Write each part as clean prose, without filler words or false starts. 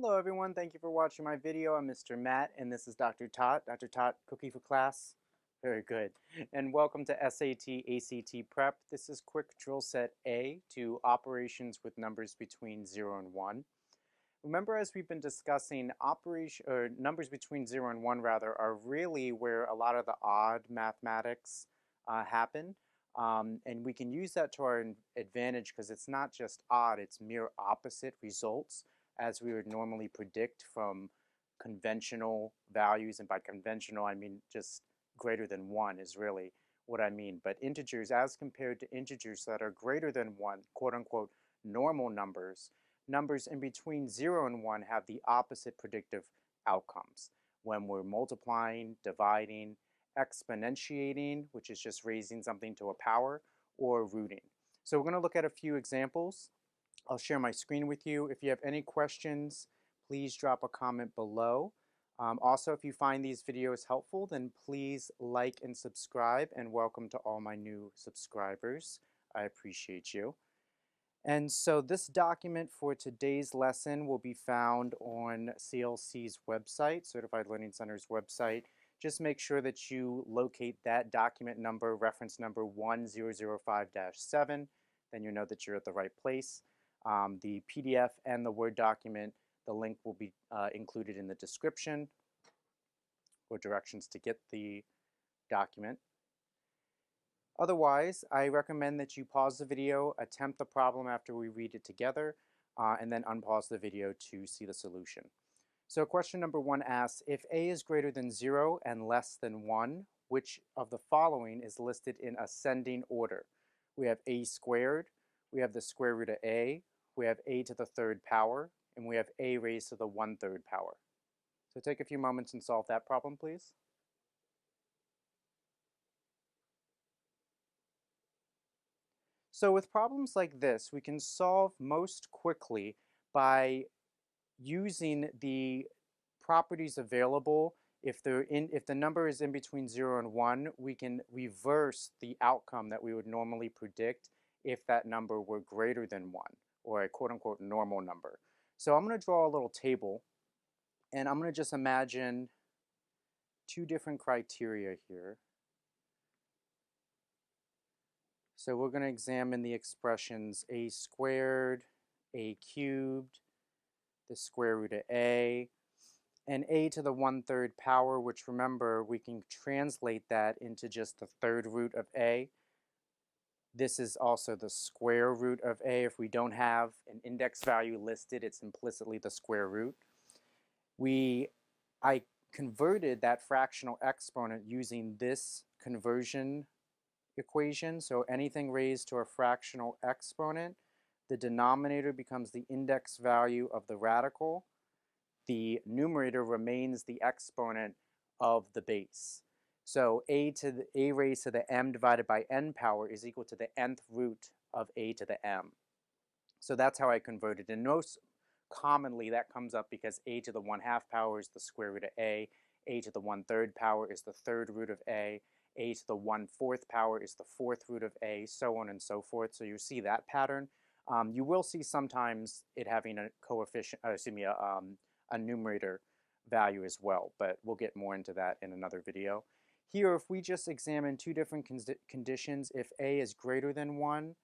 Hello everyone, thank you for watching my video. I'm Mr. Matt and this is Dr. Tot. Dr. Tot, cookie for class? Very good. And welcome to SAT ACT Prep. This is quick drill set A to operations with numbers between 0 and 1. Remember, as we've been discussing, numbers between 0 and 1 rather are really where a lot of the odd mathematics happen. And we can use that to our advantage because it's not just odd, it's mere opposite results as we would normally predict from conventional values. And by conventional, I mean just greater than 1 is really what I mean. But integers, as compared to integers that are greater than 1, quote unquote, normal numbers, numbers in between 0 and 1 have the opposite predictive outcomes. When we're multiplying, dividing, exponentiating, which is just raising something to a power, or rooting. So we're going to look at a few examples. I'll share my screen with you. If you have any questions, please drop a comment below. Also, if you find these videos helpful, then please like and subscribe, and welcome to all my new subscribers. I appreciate you. And so this document for today's lesson will be found on CLC's website, Certified Learning Center's website. Just make sure that you locate that document number, reference number 1005-7, then you know that you're at the right place. The PDF and the Word document, the link will be included in the description or directions to get the document. Otherwise, I recommend that you pause the video, attempt the problem after we read it together, and then unpause the video to see the solution. So question number 1 asks, if a is greater than 0 and less than 1, which of the following is listed in ascending order? We have a squared, we have the square root of a, we have a to the 3rd power, and we have a raised to the 1/3 power. So take a few moments and solve that problem, please. So with problems like this, we can solve most quickly by using the properties available. If the number is in between 0 and 1, we can reverse the outcome that we would normally predict if that number were greater than 1, or a quote-unquote normal number. So I'm going to draw a little table, and I'm going to just imagine two different criteria here. So we're going to examine the expressions a squared, a cubed, the square root of a, and a to the 1/3 power, which remember we can translate that into just the 3rd root of a. This is also the square root of a. If we don't have an index value listed, it's implicitly the square root. I converted that fractional exponent using this conversion equation. So anything raised to a fractional exponent, the denominator becomes the index value of the radical. The numerator remains the exponent of the base. So a raised to the m divided by n power is equal to the nth root of a to the m. So that's how I converted. And most commonly that comes up because a to the 1/2 power is the square root of a to the 1/3 power is the 3rd root of a to the 1/4 power is the 4th root of a, so on and so forth. So you see that pattern. You will see sometimes it having a coefficient, a numerator value as well, but we'll get more into that in another video. Here, if we just examine two different conditions, if a is greater than 1,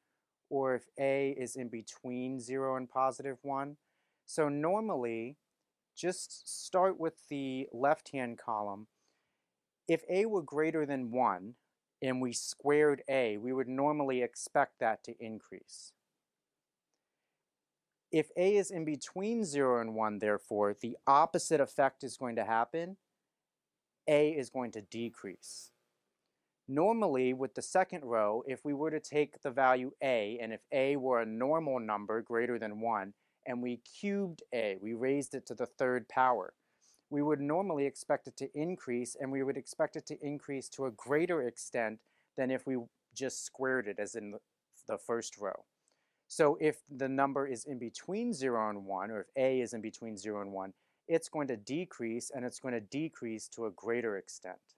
or if a is in between 0 and +1. So normally, just start with the left-hand column. If a were greater than 1 and we squared a, we would normally expect that to increase. If a is in between 0 and 1, therefore, the opposite effect is going to happen. A is going to decrease. Normally, with the second row, if we were to take the value a, and if a were a normal number greater than 1, and we cubed a, we raised it to the 3rd power, we would normally expect it to increase, and we would expect it to increase to a greater extent than if we just squared it, as in the first row. So if the number is in between 0 and 1, or if a is in between 0 and 1, it's going to decrease, and it's going to decrease to a greater extent.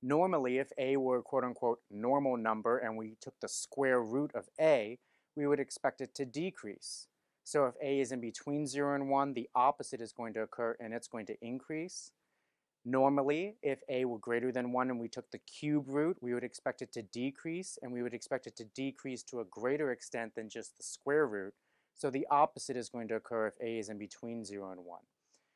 Normally, if a were a quote-unquote normal number and we took the square root of a, we would expect it to decrease. So if a is in between 0 and 1, the opposite is going to occur and it's going to increase. Normally, if a were greater than 1 and we took the cube root, we would expect it to decrease, and we would expect it to decrease to a greater extent than just the square root. So the opposite is going to occur if a is in between 0 and 1.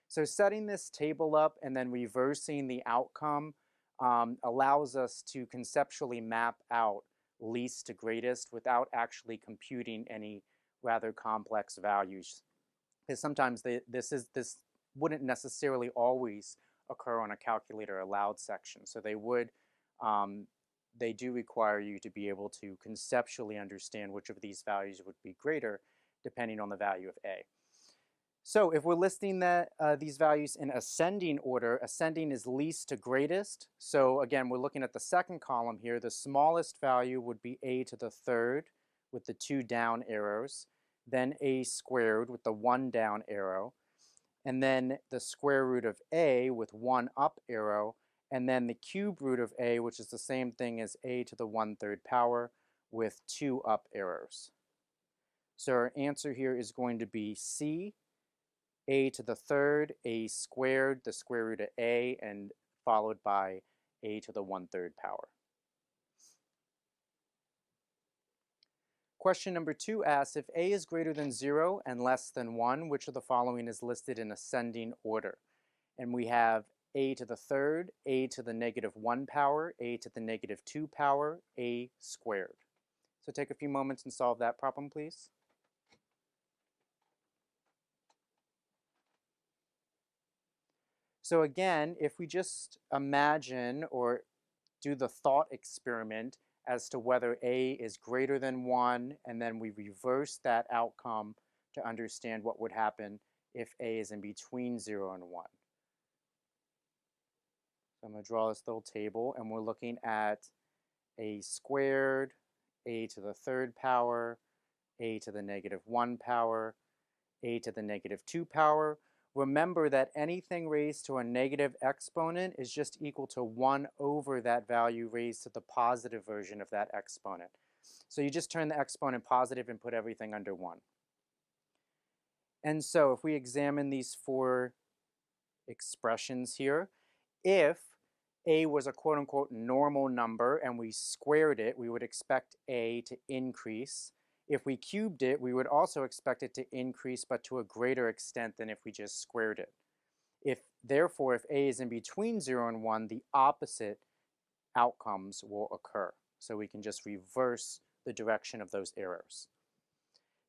So setting this table up and then reversing the outcome allows us to conceptually map out least to greatest without actually computing any rather complex values. Because sometimes this wouldn't necessarily always occur on a calculator allowed section. So they do require you to be able to conceptually understand which of these values would be greater depending on the value of a. So if we're listing these values in ascending order, ascending is least to greatest. So again, we're looking at the second column here. The smallest value would be a to the third with the 2 down arrows, then a squared with the 1 down arrow, and then the square root of a with 1 up arrow, and then the cube root of a, which is the same thing as a to the 1/3 power with 2 up arrows. So our answer here is going to be C, a to the third, a squared, the square root of a, and followed by a to the 1/3 power. Question number 2 asks, if a is greater than 0 and less than 1, which of the following is listed in ascending order? And we have a to the third, a to the -1 power, a to the -2 power, a squared. So take a few moments and solve that problem, please. So again, if we just imagine or do the thought experiment as to whether a is greater than 1, and then we reverse that outcome to understand what would happen if a is in between 0 and 1. So I'm going to draw this little table, and we're looking at a squared, a to the third power, a to the -1 power, a to the -2 power. Remember that anything raised to a negative exponent is just equal to 1 over that value raised to the positive version of that exponent. So you just turn the exponent positive and put everything under 1. And so if we examine these 4 expressions here, if a was a quote-unquote normal number and we squared it, we would expect a to increase. If we cubed it, we would also expect it to increase, but to a greater extent than if we just squared it. Therefore, if a is in between 0 and 1, the opposite outcomes will occur. So we can just reverse the direction of those arrows.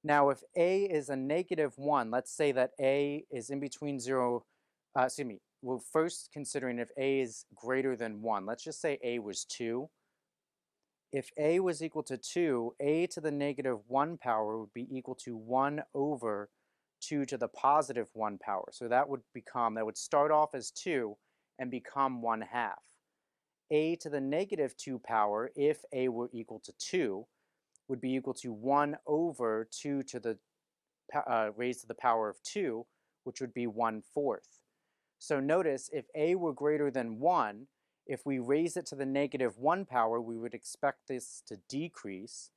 Now, if a is a -1, let's say that a is in between 0, we're first considering if a is greater than 1. Let's just say a was 2. If a was equal to 2, a to the -1 power would be equal to 1 over 2 to the +1 power. So that would start off as 2 and become 1/2. A to the -2 power, if a were equal to 2, would be equal to 1 over 2 to the raised to the power of 2, which would be 1/4. So notice if a were greater than 1, if we raise it to the -1 power, we would expect this to decrease.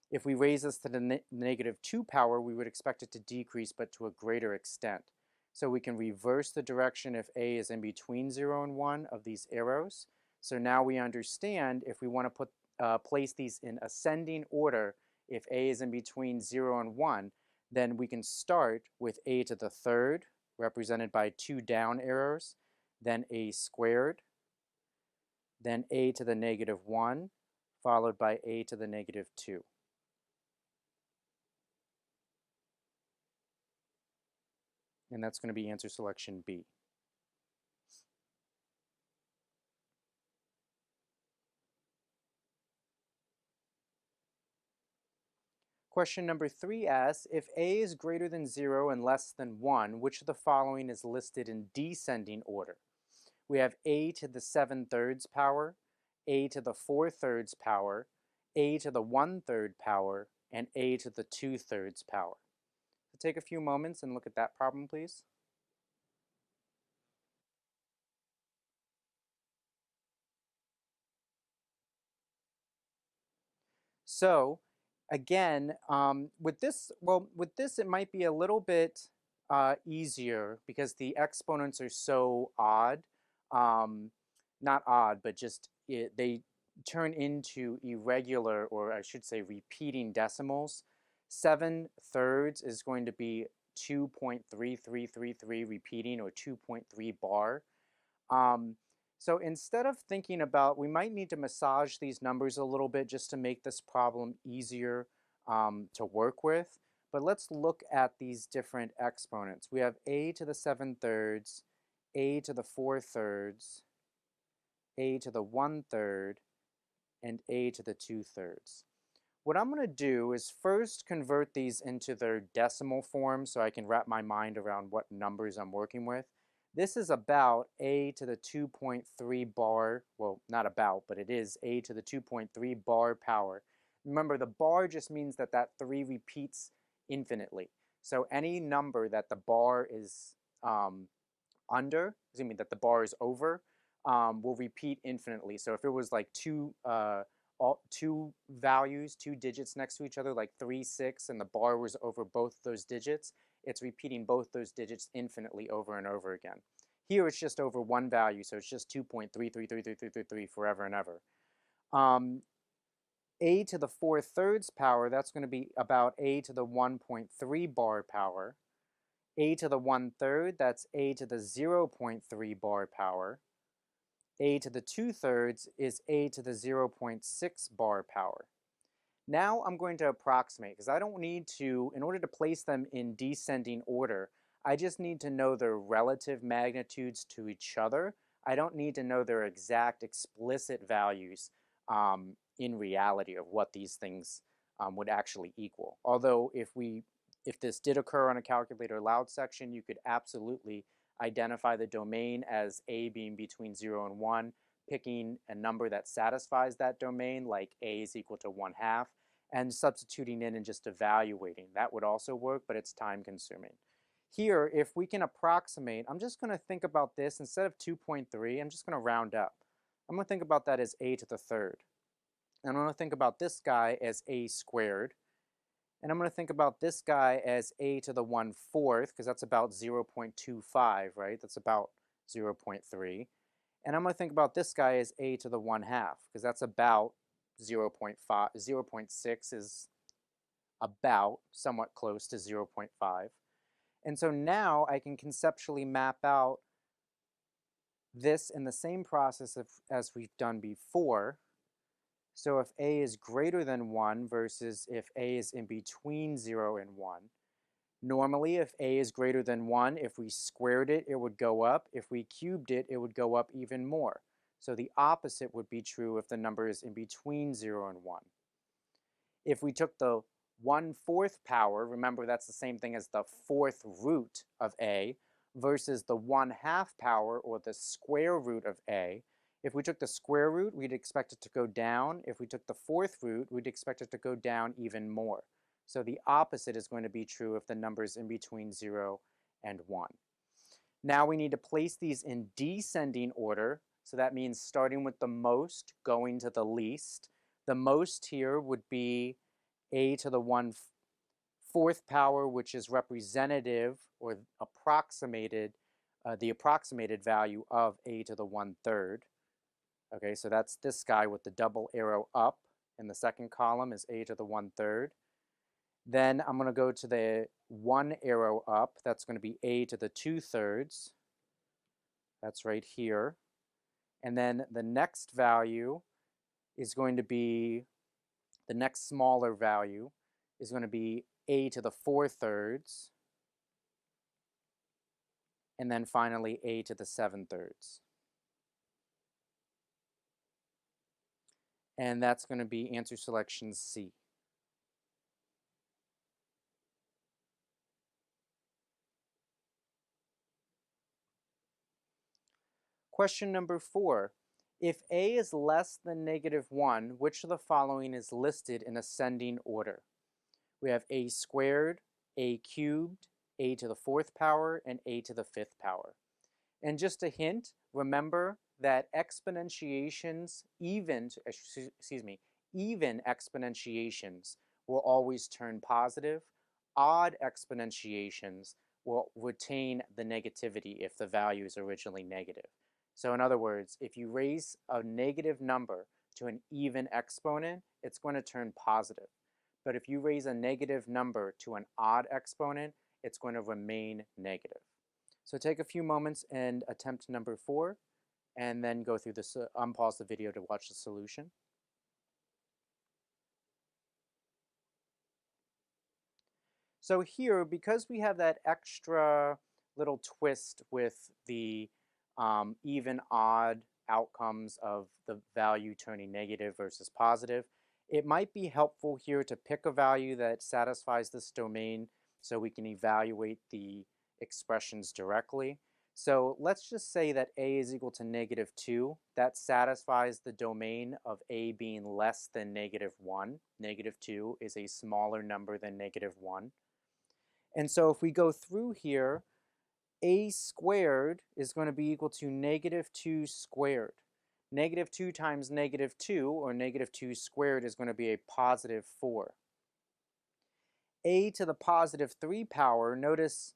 If we raise this to the -2 power, we would expect it to decrease, but to a greater extent. So we can reverse the direction if a is in between 0 and 1 of these arrows. So now we understand if we want to place these in ascending order, if a is in between 0 and 1, then we can start with a to the third, represented by 2 down arrows, then a squared, then a to the -1, followed by a to the -2. And that's going to be answer selection B. Question number 3 asks, if a is greater than 0 and less than 1, which of the following is listed in descending order? We have a to the 7/3 power, a to the 4/3 power, a to the 1/3 power, and a to the 2/3 power. So take a few moments and look at that problem, please. So Again, with this, it might be a little bit easier because the exponents are so odd. Not odd, but just they turn into irregular, or I should say repeating decimals. 7/3 is going to be 2.3333 repeating, or 2.3 bar. Um, so instead of thinking about, we might need to massage these numbers a little bit just to make this problem easier to work with. But let's look at these different exponents. We have a to the 7/3, a to the 4/3, a to the 1/3, and a to the 2/3. What I'm going to do is first convert these into their decimal form so I can wrap my mind around what numbers I'm working with. This is about a to the 2.3 bar, well, not about, but it is a to the 2.3 bar power. Remember, the bar just means that that 3 repeats infinitely. So any number that the bar is that the bar is over, will repeat infinitely. So if it was like two values, two digits next to each other, like 3, 6, and the bar was over both those digits, it's repeating both those digits infinitely over and over again. Here it's just over one value, so it's just 2.333333 forever and ever. A to the 4/3 power, that's going to be about a to the 1.3 bar power. A to the 1/3, that's a to the 0.3 bar power. A to the 2/3 is a to the 0.6 bar power. Now I'm going to approximate, because I don't need to, in order to place them in descending order, I just need to know their relative magnitudes to each other. I don't need to know their exact explicit values in reality of what these things would actually equal. Although if this did occur on a calculator aloud section, you could absolutely identify the domain as a being between 0 and 1, picking a number that satisfies that domain, like a is equal to 1/2, and substituting in and just evaluating. That would also work, but it's time consuming. Here, if we can approximate, I'm just going to think about this, instead of 2.3, I'm just going to round up. I'm going to think about that as a to the 3rd. And I'm going to think about this guy as a squared. And I'm going to think about this guy as a to the 1/4, because that's about 0.25, right? That's about 0.3. And I'm going to think about this guy as a to the 1/2, because that's about 0.5. 0.6 is about somewhat close to 0.5. And so now I can conceptually map out this in the same process as we've done before. So if a is greater than 1 versus if a is in between 0 and 1. Normally, if a is greater than 1, if we squared it, it would go up. If we cubed it, it would go up even more. So the opposite would be true if the number is in between 0 and 1. If we took the 1/4 power, remember that's the same thing as the 4th root of a, versus the 1/2 power, or the square root of a. If we took the square root, we'd expect it to go down. If we took the 4th root, we'd expect it to go down even more. So the opposite is going to be true if the number is in between 0 and 1. Now we need to place these in descending order. So that means starting with the most, going to the least. The most here would be a to the 1/4 power, which is representative or approximated, the approximated value of a to the 1/3. Okay, so that's this guy with the double arrow up in the second column is a to the 1/3. Then I'm going to go to the one arrow up. That's going to be a to the 2/3. That's right here. And then the next value is going to be, the next smaller value is going to be a to the 4/3. And then finally a to the 7/3. And that's going to be answer selection C. Question number 4. If a is less than -1, which of the following is listed in ascending order? We have a squared, a cubed, a to the 4th power, and a to the 5th power. And just a hint, remember that exponentiations, even exponentiations will always turn positive. Odd exponentiations will retain the negativity if the value is originally negative. So in other words, if you raise a negative number to an even exponent, it's going to turn positive. But if you raise a negative number to an odd exponent, it's going to remain negative. So take a few moments and attempt number 4, and then go through this, unpause the video to watch the solution. So here, because we have that extra little twist with the even odd outcomes of the value turning negative versus positive, it might be helpful here to pick a value that satisfies this domain so we can evaluate the expressions directly. So let's just say that a is equal to -2. That satisfies the domain of a being less than -1. -2 is a smaller number than -1. And so if we go through here, a squared is going to be equal to -2 squared. -2 times -2, or -2 squared, is going to be a +4. A to the +3 power, notice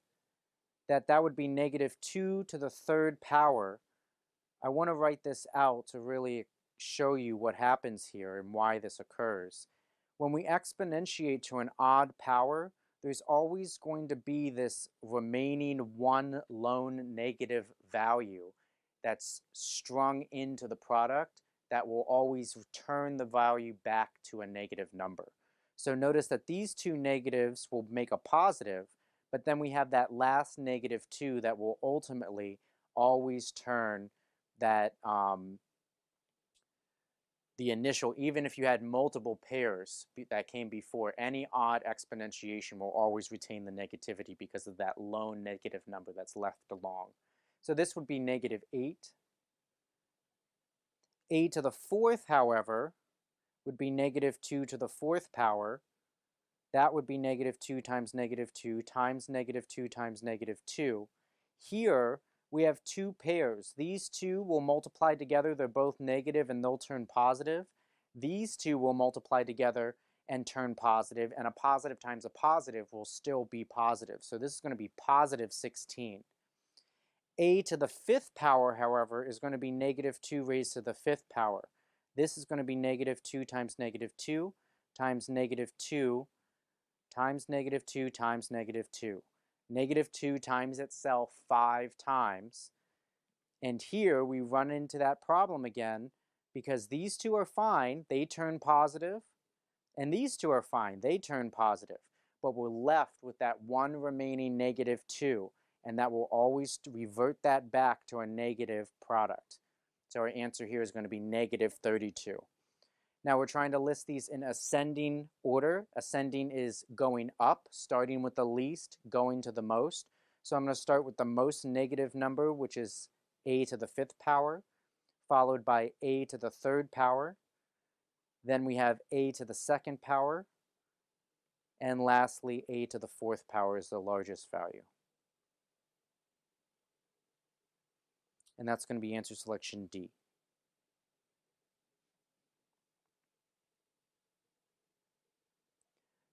that that would be -2 to the 3rd power. I want to write this out to really show you what happens here and why this occurs. When we exponentiate to an odd power, there's always going to be this remaining one lone negative value that's strung into the product that will always return the value back to a negative number. So notice that these two negatives will make a positive, but then we have that last -2 that will ultimately always turn that the initial, even if you had multiple pairs that came before, any odd exponentiation will always retain the negativity because of that lone negative number that's left along. So this would be -8. A to the 4th, however, would be -2 to the 4th power. That would be -2 times -2 times -2 times -2. Here, we have two pairs. These two will multiply together. They're both negative and they'll turn positive. These two will multiply together and turn positive, and a positive times a positive will still be positive. So this is going to be +16. A to the 5th power, however, is going to be -2 raised to the 5th power. This is going to be -2 times -2 times -2 times -2 times -2. -2 times itself 5 times. And here we run into that problem again because these two are fine, they turn positive, and these two are fine, they turn positive. But we're left with that one remaining -2, and that will always revert that back to a negative product. So our answer here is going to be -32. Now we're trying to list these in ascending order. Ascending is going up, starting with the least, going to the most. So I'm going to start with the most negative number, which is a to the 5th power, followed by a to the 3rd power. Then we have a to the 2nd power. And lastly, a to the 4th power is the largest value. And that's going to be answer selection D.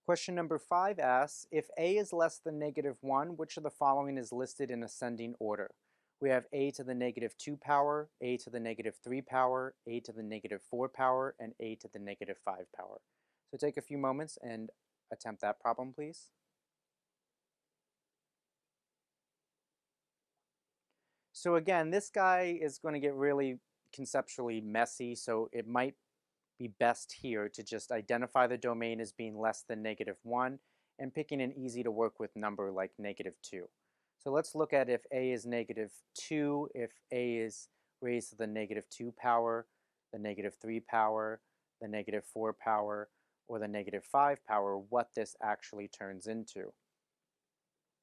Question number 5 asks, if a is less than -1, which of the following is listed in ascending order? We have a to the -2 power, a to the -3 power, a to the -4 power, and a to the -5 power. So take a few moments and attempt that problem, please. So again, this guy is going to get really conceptually messy, so it might be best here to just identify the domain as being less than -1 and picking an easy to work with number like -2. So let's look at if a is -2, if a is raised to the -2 power, the -3 power, the -4 power, or the -5 power, what this actually turns into.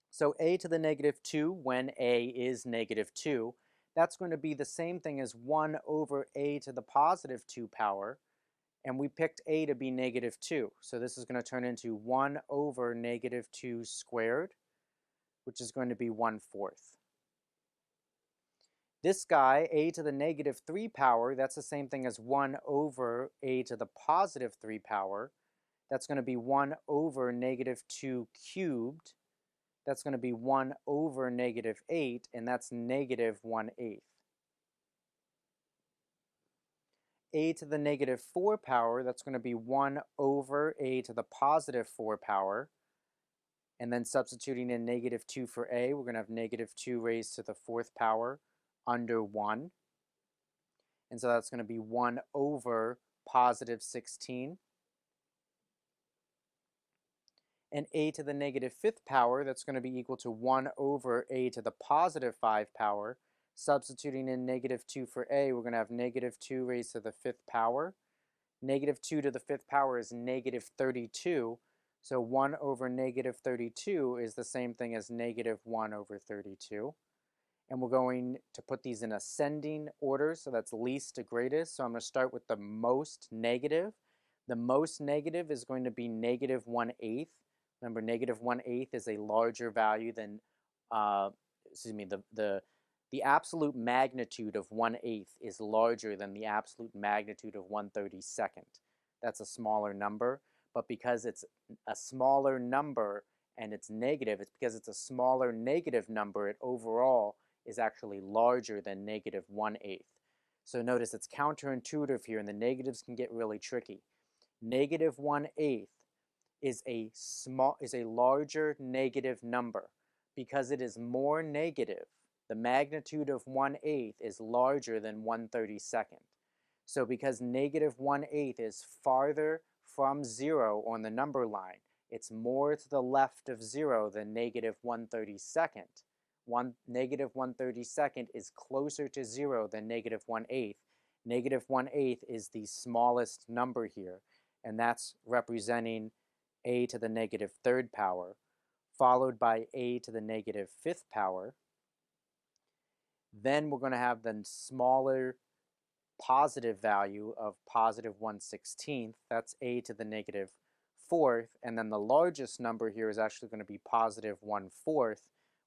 So a to the -2, when a is -2, that's going to be the same thing as 1 over a to the +2 power. And we picked a to be -2. So this is going to turn into 1 over -2 squared, which is going to be 1/4. This guy, a to the -3 power, that's the same thing as 1 over a to the +3 power. That's going to be 1 over negative 2 cubed. That's going to be 1 over negative 8, and that's negative 1/8. A to the negative 4 power, that's going to be 1 over a to the positive 4 power. And then substituting in negative 2 for a, we're going to have negative 2 raised to the 4th power under 1. And so that's going to be 1 over positive 16. And a to the negative 5th power, that's going to be equal to 1 over a to the positive 5 power. Substituting in negative 2 for a, we're going to have negative 2 raised to the 5th power. Negative 2 to the 5th power is negative 32. So 1 over negative 32 is the same thing as negative 1 over 32. And we're going to put these in ascending order, so that's least to greatest. So I'm going to start with the most negative. The most negative is going to be negative 1/8. Remember, negative 1/8 is a larger value than, the absolute magnitude of 1/8 is larger than the absolute magnitude of 1/32. That's a smaller number, but because it's a smaller number and it's negative, it's because it's a smaller negative number, it overall is actually larger than negative 1/8. So notice it's counterintuitive here, and the negatives can get really tricky. Negative 1/8 is a larger negative number because it is more negative. The magnitude of 1/8 is larger than 1/32. So because negative 1/8 is farther from 0 on the number line, it's more to the left of 0 than negative 1/32. Negative 1/32 is closer to 0 than negative 1/8. Negative 1/8 is the smallest number here, and that's representing a to the negative 3rd power, followed by a to the negative 5th power. Then we're going to have the smaller positive value of positive 1/16. That's a to the negative 4th. And then the largest number here is actually going to be positive 1/4,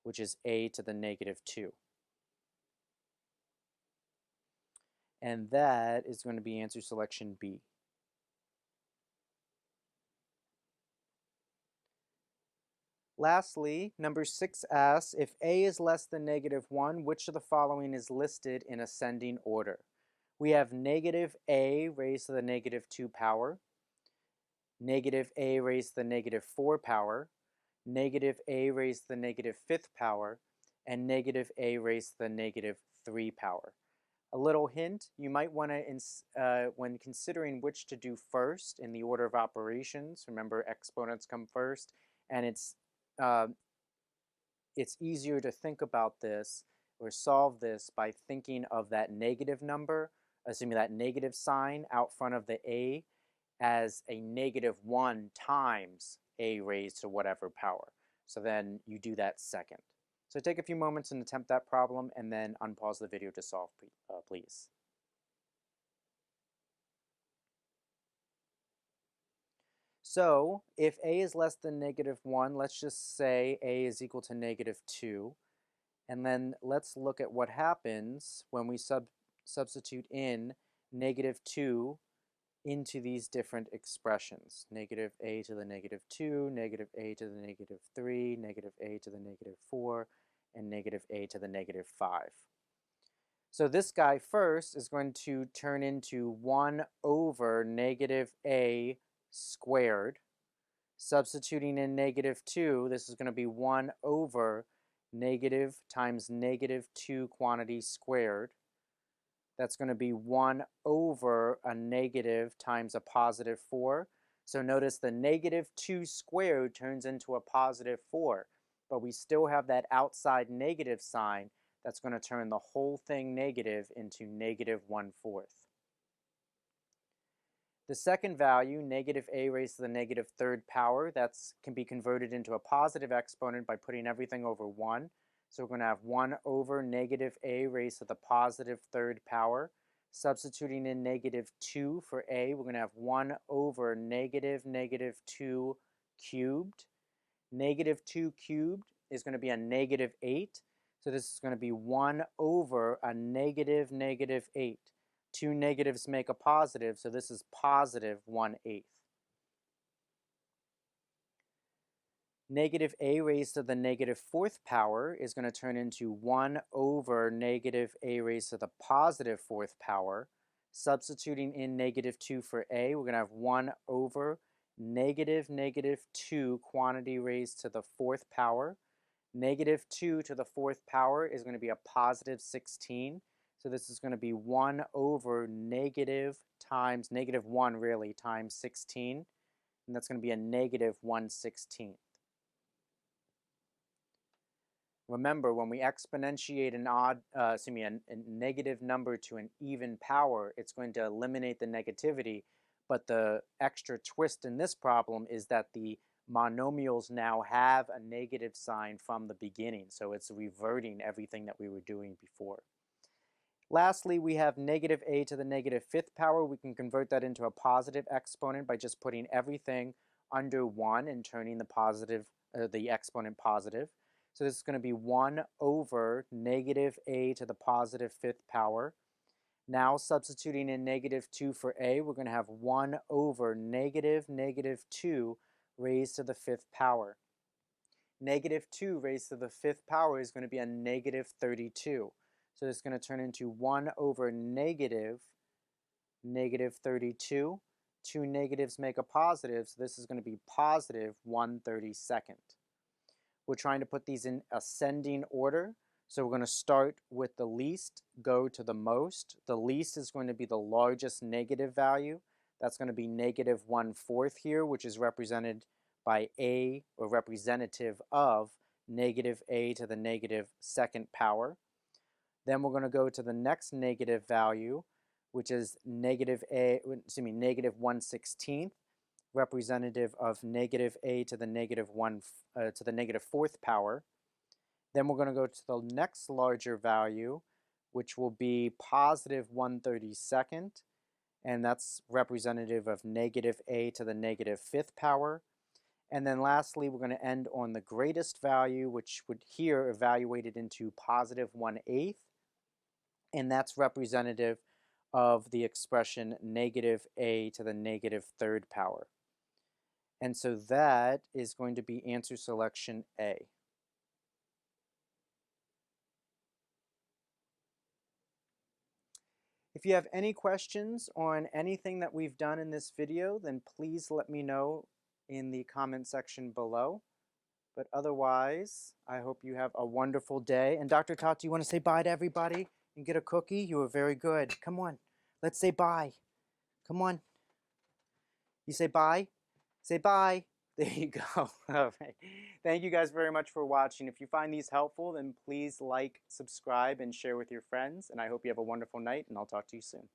which is a to the negative 2. And that is going to be answer selection B. Lastly, number 6 asks, if a is less than negative 1, which of the following is listed in ascending order? We have negative a raised to the negative 2 power, negative a raised to the negative 4 power, negative a raised to the negative 5th power, and negative a raised to the negative 3 power. A little hint, you might want to, when considering which to do first in the order of operations, remember exponents come first, and it's easier to think about this or solve this by thinking of that negative number, assuming that negative sign out front of the a, as a negative 1 times a raised to whatever power. So then you do that second. So take a few moments and attempt that problem, and then unpause the video to solve, please. So if a is less than negative 1, let's just say a is equal to negative 2. And then let's look at what happens when we substitute in negative 2 into these different expressions. Negative a to the negative 2, negative a to the negative 3, negative a to the negative 4, and negative a to the negative 5. So this guy first is going to turn into 1 over negative a squared. Substituting in negative 2, this is going to be 1 over negative times negative 2 quantity squared. That's going to be 1 over a negative times a positive 4. So notice the negative 2 squared turns into a positive 4, but we still have that outside negative sign that's going to turn the whole thing negative into negative 1/4. The second value, negative a raised to the negative 3rd power, that can be converted into a positive exponent by putting everything over 1. So we're going to have 1 over negative a raised to the positive 3rd power. Substituting in negative 2 for a, we're going to have 1 over negative 2 cubed. Negative 2 cubed is going to be a negative 8. So this is going to be 1 over a negative 8. 2 negatives make a positive, so this is positive 1/8. Negative a raised to the negative fourth power is going to turn into 1 over negative a raised to the positive fourth power. Substituting in negative 2 for a, we're going to have 1 over negative 2 quantity raised to the fourth power. Negative 2 to the fourth power is going to be a positive 16. So this is going to be 1 over negative times, negative 1 really, times 16. And that's going to be a negative 1/16. Remember, when we exponentiate a negative number to an even power, it's going to eliminate the negativity. But the extra twist in this problem is that the monomials now have a negative sign from the beginning. So it's reverting everything that we were doing before. Lastly, we have negative a to the negative fifth power. We can convert that into a positive exponent by just putting everything under 1 and turning the exponent positive. So this is going to be 1 over negative a to the positive fifth power. Now substituting in negative 2 for a, we're going to have 1 over negative 2 raised to the fifth power. Negative 2 raised to the fifth power is going to be a negative 32. So this is going to turn into 1 over negative 32. Two negatives make a positive, so this is going to be positive 1/32. We're trying to put these in ascending order. So we're going to start with the least, go to the most. The least is going to be the largest negative value. That's going to be negative 1/4 here, which is represented by a, or representative of, negative a to the negative second power. Then we're going to go to the next negative value, which is negative 1/16, representative of negative a to the negative fourth power. Then we're going to go to the next larger value, which will be positive 1/32, and that's representative of negative a to the negative fifth power. And then lastly, we're going to end on the greatest value, which would here evaluated into positive 1/8, and that's representative of the expression negative a to the negative third power. And so that is going to be answer selection A. If you have any questions on anything that we've done in this video, then please let me know in the comment section below. But otherwise, I hope you have a wonderful day. And Dr. Tot, do you want to say bye to everybody and get a cookie? You were very good. Come on, let's say bye. Come on. You say bye? Say bye. There you go. All right. Thank you guys very much for watching. If you find these helpful, then please like, subscribe, and share with your friends. And I hope you have a wonderful night, and I'll talk to you soon.